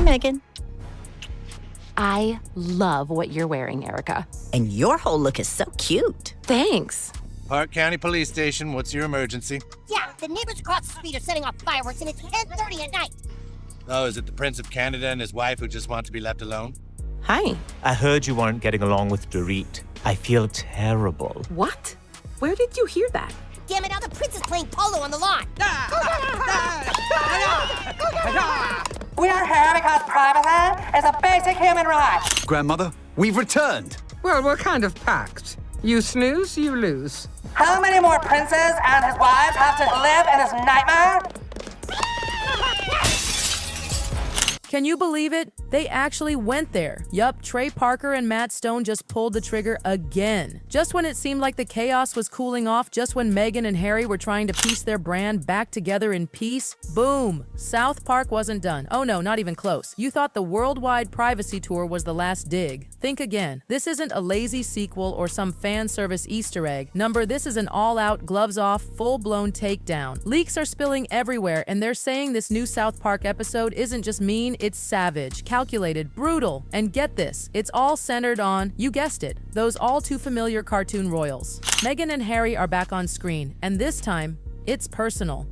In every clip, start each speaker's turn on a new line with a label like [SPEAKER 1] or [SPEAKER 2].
[SPEAKER 1] Meghan.
[SPEAKER 2] I love what you're wearing, Erica.
[SPEAKER 1] And your whole look is so cute.
[SPEAKER 2] Thanks.
[SPEAKER 3] Park County Police Station, what's your emergency?
[SPEAKER 4] Yeah, the neighbors across the street are setting off fireworks and it's 10:30 at night.
[SPEAKER 3] Oh, is it the Prince of Canada and his wife who just want to be left alone?
[SPEAKER 2] Hi.
[SPEAKER 5] I heard you weren't getting along with Dorit. I feel terrible.
[SPEAKER 2] What? Where did you hear that?
[SPEAKER 4] Damn it, now the prince is playing polo on the lawn.
[SPEAKER 6] We are here because privacy is a basic human right.
[SPEAKER 7] Grandmother, we've returned.
[SPEAKER 8] Well, we're kind of packed. You snooze, you lose.
[SPEAKER 6] How many more princes and his wives have to live in this nightmare?
[SPEAKER 9] Can you believe it? They actually went there. Yup, Trey Parker and Matt Stone just pulled the trigger again. Just when it seemed like the chaos was cooling off, just when Meghan and Harry were trying to piece their brand back together in peace, boom! South Park wasn't done. Oh no, not even close. You thought the worldwide privacy tour was the last dig. Think again. This isn't a lazy sequel or some fan service Easter egg. This is an all-out, gloves-off, full-blown takedown. Leaks are spilling everywhere, and they're saying this new South Park episode isn't just mean, it's savage, calculated, brutal. And get this, it's all centered on, you guessed it, those all too familiar cartoon royals. Meghan and Harry are back on screen, and this time, it's personal.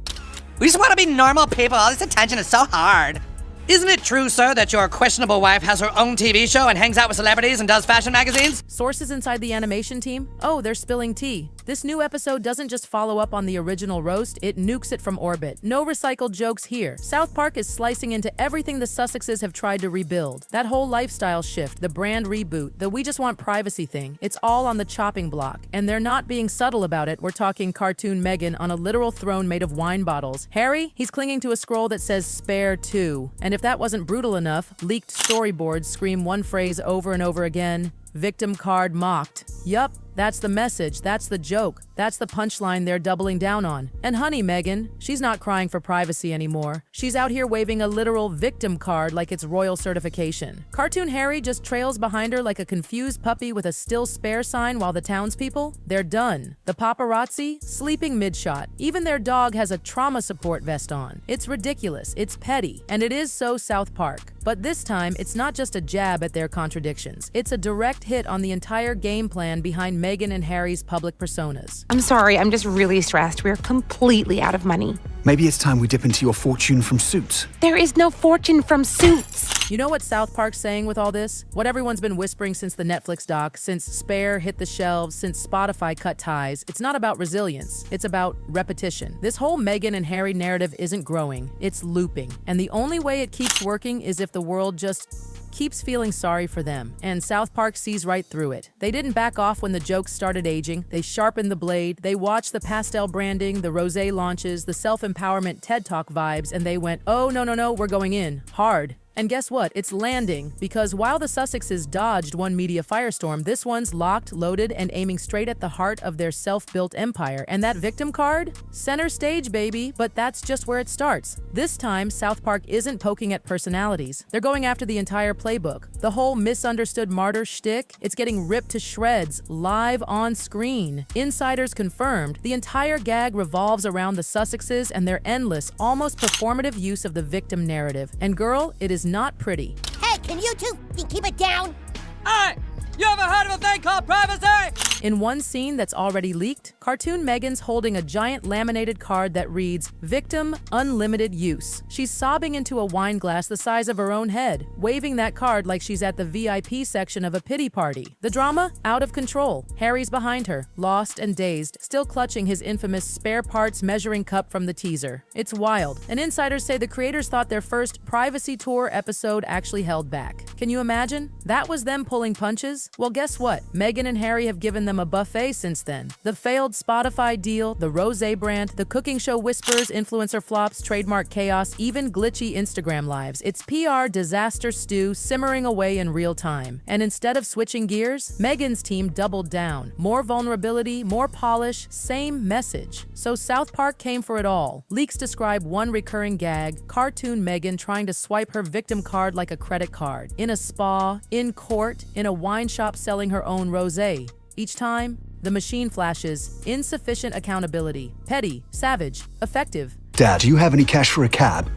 [SPEAKER 6] We just want to be normal people. All this attention is so hard. Isn't it true, sir, that your questionable wife has her own TV show and hangs out with celebrities and does fashion magazines?
[SPEAKER 9] Sources inside the animation team? Oh, they're spilling tea. This new episode doesn't just follow up on the original roast, it nukes it from orbit. No recycled jokes here. South Park is slicing into everything the Sussexes have tried to rebuild. That whole lifestyle shift, the brand reboot, the we just want privacy thing, it's all on the chopping block. And they're not being subtle about it. We're talking cartoon Meghan on a literal throne made of wine bottles. Harry, he's clinging to a scroll that says spare two. And if that wasn't brutal enough, leaked storyboards scream one phrase over and over again: victim card mocked. Yup, that's the message, that's the joke, that's the punchline they're doubling down on. And honey Meghan, she's not crying for privacy anymore. She's out here waving a literal victim card like it's royal certification. Cartoon Harry just trails behind her like a confused puppy with a still spare sign, while the townspeople, they're done. The paparazzi, sleeping mid-shot. Even their dog has a trauma support vest on. It's ridiculous, it's petty, and it is so South Park. But this time, it's not just a jab at their contradictions. It's a direct hit on the entire game plan behind Meghan and Harry's public personas.
[SPEAKER 2] I'm sorry, I'm just really stressed. We're completely out of money.
[SPEAKER 7] Maybe it's time we dip into your fortune from Suits.
[SPEAKER 2] There is no fortune from Suits.
[SPEAKER 9] You know what South Park's saying with all this? What everyone's been whispering since the Netflix doc, since Spare hit the shelves, since Spotify cut ties. It's not about resilience. It's about repetition. This whole Meghan and Harry narrative isn't growing. It's looping. And the only way it keeps working is if the world just keeps feeling sorry for them, and South Park sees right through it. They didn't back off when the jokes started aging. They sharpened the blade. They watched the pastel branding, the rosé launches, the self-empowerment TED Talk vibes, and they went, oh, no, we're going in hard. And guess what? It's landing, because while the Sussexes dodged one media firestorm, this one's locked, loaded, and aiming straight at the heart of their self-built empire. And that victim card? Center stage, baby. But that's just where it starts. This time, South Park isn't poking at personalities. They're going after the entire playbook. The whole misunderstood martyr shtick, it's getting ripped to shreds, live on screen. Insiders confirmed, the entire gag revolves around the Sussexes and their endless, almost performative use of the victim narrative. And girl, it is not pretty.
[SPEAKER 4] Hey, can you two keep it down?
[SPEAKER 6] Hey! You ever heard of a thing called privacy?
[SPEAKER 9] In one scene that's already leaked, cartoon Meghan's holding a giant laminated card that reads, Victim Unlimited Use. She's sobbing into a wine glass the size of her own head, waving that card like she's at the VIP section of a pity party. The drama? Out of control. Harry's behind her, lost and dazed, still clutching his infamous spare parts measuring cup from the teaser. It's wild. And insiders say the creators thought their first privacy tour episode actually held back. Can you imagine? That was them pulling punches? Well, guess what? Meghan and Harry have given them a buffet since then. The failed Spotify deal, the rosé brand, the cooking show whispers, influencer flops, trademark chaos, even glitchy Instagram lives. It's PR disaster stew simmering away in real time. And instead of switching gears, Meghan's team doubled down. More vulnerability, more polish, same message. So South Park came for it all. Leaks describe one recurring gag, cartoon Meghan trying to swipe her victim card like a credit card. In a spa, in court, in a wine shop selling her own rosé. Each time, the machine flashes insufficient accountability, petty, savage, effective.
[SPEAKER 7] Dad, do you have any cash for a cab?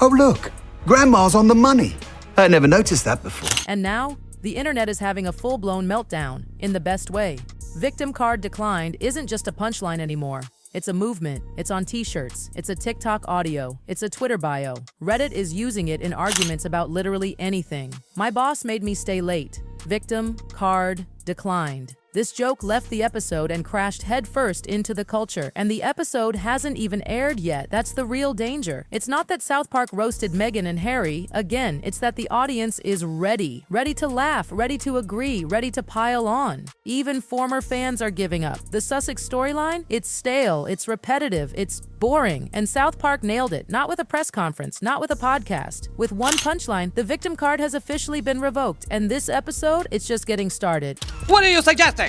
[SPEAKER 7] Oh, look, Grandma's on the money. I never noticed that before.
[SPEAKER 9] And now, the internet is having a full-blown meltdown, in the best way. Victim card declined isn't just a punchline anymore. It's a movement, it's on t-shirts, it's a TikTok audio, it's a Twitter bio. Reddit is using it in arguments about literally anything. My boss made me stay late. Victim card declined. This joke left the episode and crashed headfirst into the culture, and the episode hasn't even aired yet. That's the real danger. It's not that South Park roasted Meghan and Harry. Again, it's that the audience is ready to laugh, ready to agree, ready to pile on. Even former fans are giving up. The Sussex storyline? It's stale, it's repetitive, it's boring, and South Park nailed it. Not with a press conference, not with a podcast. With one punchline, the victim card has officially been revoked, and this episode, it's just getting started.
[SPEAKER 6] What are you suggesting?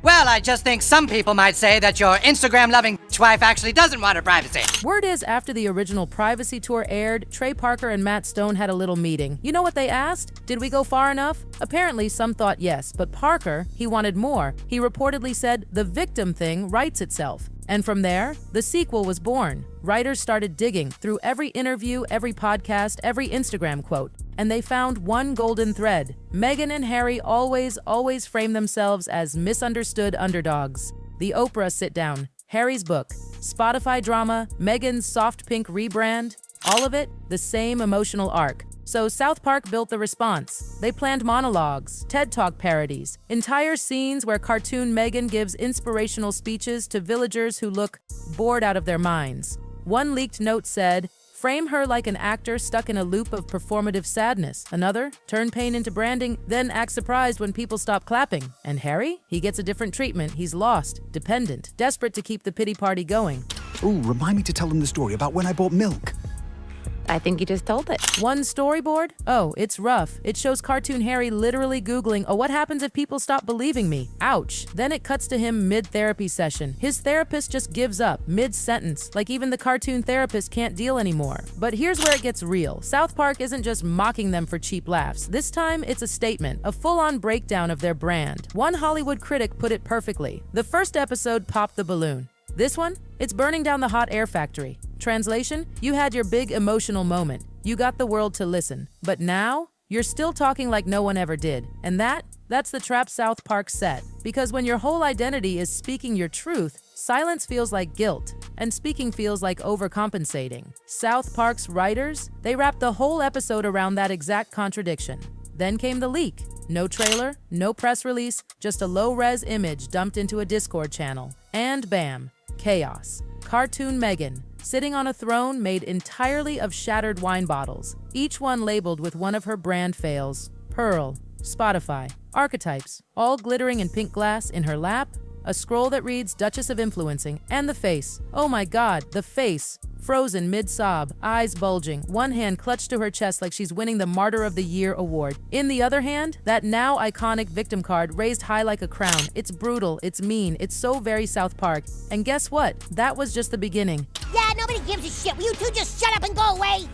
[SPEAKER 6] Well, I just think some people might say that your Instagram-loving wife actually doesn't want her privacy.
[SPEAKER 9] Word is, after the original Privacy Tour aired, Trey Parker and Matt Stone had a little meeting. You know what they asked? Did we go far enough? Apparently, some thought yes, but Parker, he wanted more. He reportedly said, the victim thing writes itself. And from there, the sequel was born. Writers started digging through every interview, every podcast, every Instagram quote, and they found one golden thread. Meghan and Harry always frame themselves as misunderstood underdogs. The Oprah sit-down, Harry's book, Spotify drama, Meghan's soft pink rebrand, all of it the same emotional arc. So South Park built the response. They planned monologues, TED Talk parodies, entire scenes where cartoon Meghan gives inspirational speeches to villagers who look bored out of their minds. One leaked note said, "Frame her like an actor stuck in a loop of performative sadness." Another, "Turn pain into branding, then act surprised when people stop clapping." And Harry? He gets a different treatment. He's lost, dependent, desperate to keep the pity party going.
[SPEAKER 7] Ooh, remind me to tell them the story about when I bought milk.
[SPEAKER 2] I think you just told it.
[SPEAKER 9] One storyboard? Oh, it's rough. It shows cartoon Harry literally Googling, "Oh, what happens if people stop believing me? Ouch." Then it cuts to him mid-therapy session. His therapist just gives up, mid-sentence, like even the cartoon therapist can't deal anymore. But here's where it gets real. South Park isn't just mocking them for cheap laughs. This time, it's a statement, a full-on breakdown of their brand. One Hollywood critic put it perfectly. The first episode popped the balloon. This one? It's burning down the hot air factory. Translation? You had your big emotional moment. You got the world to listen. But now, you're still talking like no one ever did. And that's the trap South Park set. Because when your whole identity is speaking your truth, silence feels like guilt, and speaking feels like overcompensating. South Park's writers, they wrapped the whole episode around that exact contradiction. Then came the leak. No trailer, no press release, just a low-res image dumped into a Discord channel. And bam, chaos. Cartoon Meghan, sitting on a throne made entirely of shattered wine bottles, each one labeled with one of her brand fails: Pearl, Spotify, archetypes, all glittering in pink glass in her lap, a scroll that reads Duchess of Influencing, and the face. Oh my God, the face. Frozen mid-sob, eyes bulging, one hand clutched to her chest like she's winning the Martyr of the Year award. In the other hand, that now iconic victim card raised high like a crown. It's brutal, it's mean, it's so very South Park. And guess what? That was just the beginning.
[SPEAKER 4] Yeah, nobody gives a shit. Will you two just shut up and go away?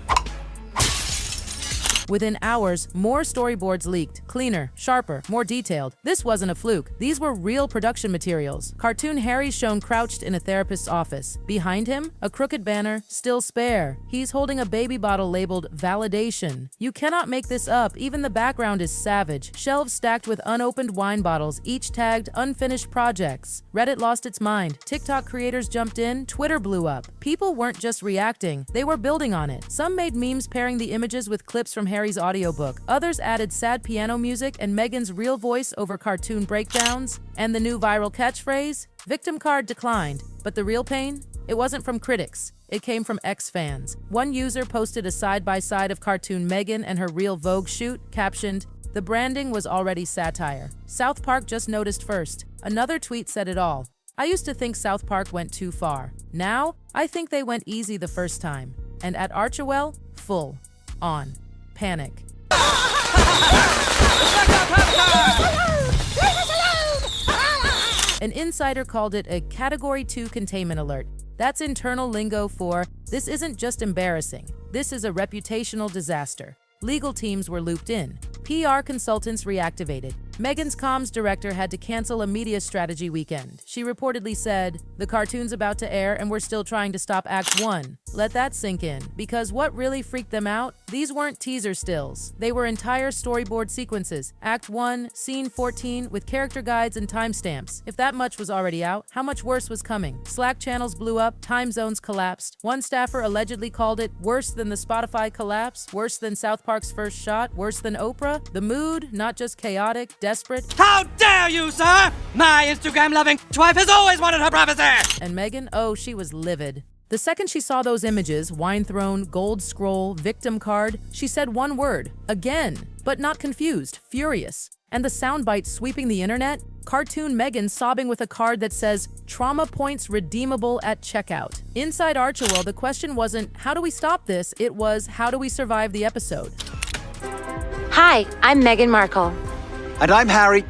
[SPEAKER 9] Within hours, more storyboards leaked, cleaner, sharper, more detailed. This wasn't a fluke. These were real production materials. Cartoon Harry's shown crouched in a therapist's office. Behind him, a crooked banner, "Still Spare." He's holding a baby bottle labeled Validation. You cannot make this up. Even the background is savage. Shelves stacked with unopened wine bottles, each tagged Unfinished Projects. Reddit lost its mind. TikTok creators jumped in. Twitter blew up. People weren't just reacting. They were building on it. Some made memes pairing the images with clips from Harry's audiobook. Others added sad piano music and Meghan's real voice over cartoon breakdowns. And the new viral catchphrase, "Victim card declined." But the real pain? It wasn't from critics. It came from ex-fans. One user posted a side-by-side of cartoon Meghan and her real Vogue shoot, captioned, "The branding was already satire. South Park just noticed first." Another tweet said it all. "I used to think South Park went too far. Now, I think they went easy the first time." And at Archewell, full on panic. An insider called it a Category 2 containment alert. That's internal lingo for, this isn't just embarrassing, this is a reputational disaster. Legal teams were looped in. PR consultants reactivated. Meghan's comms director had to cancel a media strategy weekend. She reportedly said, "The cartoon's about to air and we're still trying to stop Act 1. let that sink in, because what really freaked them out? These weren't teaser stills. They were entire storyboard sequences. Act 1, Scene 14, with character guides and timestamps. If that much was already out, how much worse was coming? Slack channels blew up, time zones collapsed. One staffer allegedly called it worse than the Spotify collapse, worse than South Park's first shot, worse than Oprah. The mood, not just chaotic, desperate.
[SPEAKER 6] How dare you, sir? My Instagram-loving wife has always wanted her privacy!
[SPEAKER 9] And Meghan, oh, she was livid. The second she saw those images, wine throne, gold scroll, victim card, she said one word, again, but not confused, furious. And the soundbite sweeping the internet? Cartoon Meghan sobbing with a card that says, trauma points redeemable at checkout. Inside Archewell, the question wasn't, how do we stop this? It was, how do we survive the episode?
[SPEAKER 2] Hi, I'm Meghan Markle,
[SPEAKER 7] And I'm Harry.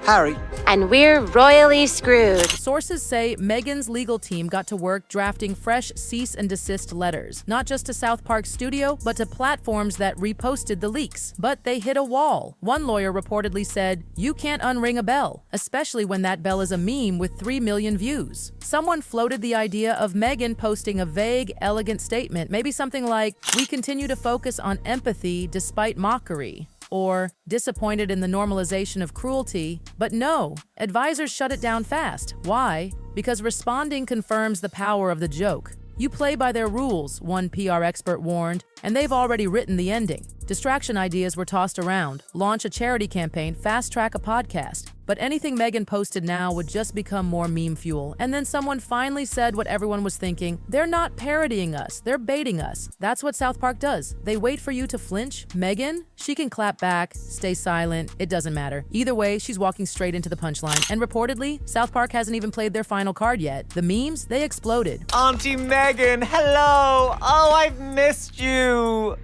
[SPEAKER 7] Harry.
[SPEAKER 2] and we're royally screwed.
[SPEAKER 9] Sources say Meghan's legal team got to work drafting fresh cease and desist letters, not just to South Park Studio, but to platforms that reposted the leaks. But they hit a wall. One lawyer reportedly said, you can't unring a bell, especially when that bell is a meme with 3 million views. Someone floated the idea of Meghan posting a vague, elegant statement, maybe something like, we continue to focus on empathy despite mockery. Or disappointed in the normalization of cruelty. But no, advisors shut it down fast. Why? Because responding confirms the power of the joke. You play by their rules, one PR expert warned, and they've already written the ending. Distraction ideas were tossed around. Launch a charity campaign, fast-track a podcast. But anything Meghan posted now would just become more meme fuel. And then someone finally said what everyone was thinking. They're not parodying us, they're baiting us. That's what South Park does. They wait for you to flinch. Meghan, she can clap back, stay silent, it doesn't matter. Either way, she's walking straight into the punchline. And reportedly, South Park hasn't even played their final card yet. The memes, they exploded.
[SPEAKER 5] Auntie Meghan, hello! Oh, I've missed you!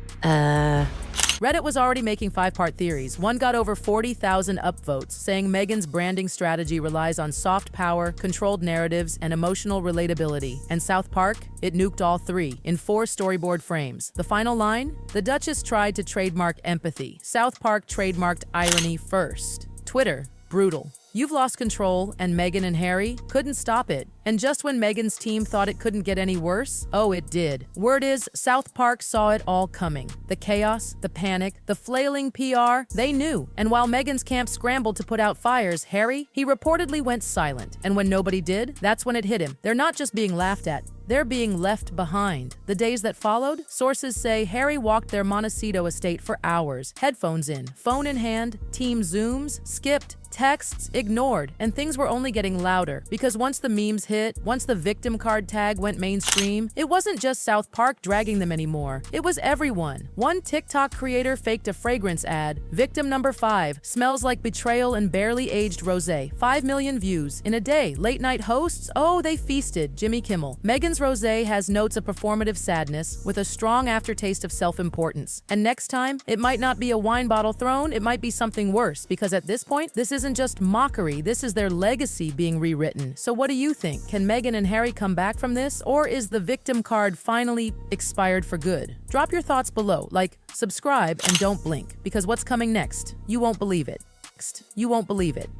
[SPEAKER 9] Reddit was already making 5-part theories. One got over 40,000 upvotes, saying Meghan's branding strategy relies on soft power, controlled narratives, and emotional relatability. And South Park? It nuked all 3 in 4 storyboard frames. The final line? The Duchess tried to trademark empathy. South Park trademarked irony first. Twitter? Brutal. You've lost control, and Meghan and Harry couldn't stop it. And just when Meghan's team thought it couldn't get any worse, oh, it did. Word is, South Park saw it all coming. The chaos, the panic, the flailing PR, they knew. And while Meghan's camp scrambled to put out fires, Harry, he reportedly went silent. And when nobody did, that's when it hit him. They're not just being laughed at, they're being left behind. The days that followed, sources say Harry walked their Montecito estate for hours, headphones in, phone in hand, team Zooms, skipped, texts ignored, and things were only getting louder because once the memes hit, once the victim card tag went mainstream, it wasn't just South Park dragging them anymore. It was everyone. One TikTok creator faked a fragrance ad. Victim number 5 smells like betrayal and barely aged rosé. 5 million views in a day. Late night hosts, oh, they feasted. Jimmy Kimmel. Meghan's rosé has notes of performative sadness with a strong aftertaste of self-importance. And next time, it might not be a wine bottle thrown, it might be something worse, because at this point, this isn't just mockery, this is their legacy being rewritten. So what do you think? Can Meghan and Harry come back from this, or is the victim card finally expired for good? Drop your thoughts below, like, subscribe, and don't blink, because what's coming next? You won't believe it. You won't believe it.